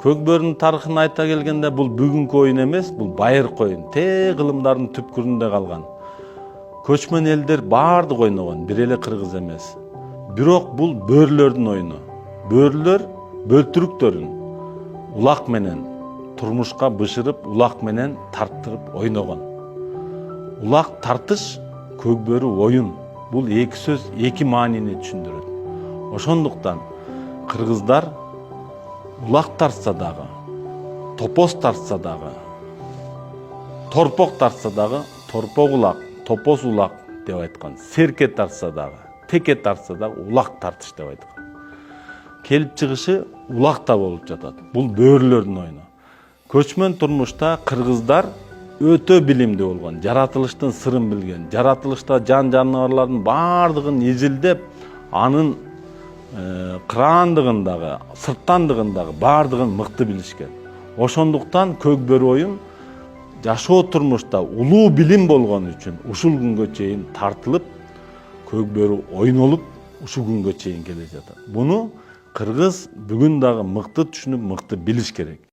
Көкбөрүнүн тарыхын айта келгенде бул бүгүнкү оюн эмес, бул байыркы оюн. Кылымдардын түпкүрүндө калган. Көчмөн элдер баардык ойногон, бир эле кыргыз эмес. Бирок бул бөрлөрдүн оюну. Бөрлөр бөлтүрүктөрүн улак менен турмушка бышырып, улак менен тарттырып ойногон. Улак тартыш, көкбөрү оюн. Бул эки сөз эки маанини түшүндүрөт. Ошондуктан кыргыздар улак тартса дагы, топоз тартса дагы, торпок тартса дагы, торпок улак, топоз улак деп айткан. Серке тартса дагы, теке тартса дагы улак тартыш деп айткан. Келип чыгышы улакта болуп жатат. Бул бөрлөрдүн оюну. Көчмөн турмушта кыргыздар өтө билимдүү болгон, жаратылыштын сырын билген, жаратылышта жан жаныбарлардын баардыгын изилдеп, анын кыраандыгындагы, сырттандыгындагы баардыгын мыкты билишкен. Ошондуктан көкбөрү оюн жашоо турмушта улуу билим болгон үчүн ушул күнгө чейин тартылып, көкбөрү ойнолуп, ушул күнгө чейин келе жатат. Буну кыргыз бүгүн дагы мыкты түшүнүп, мыкты билиш керек.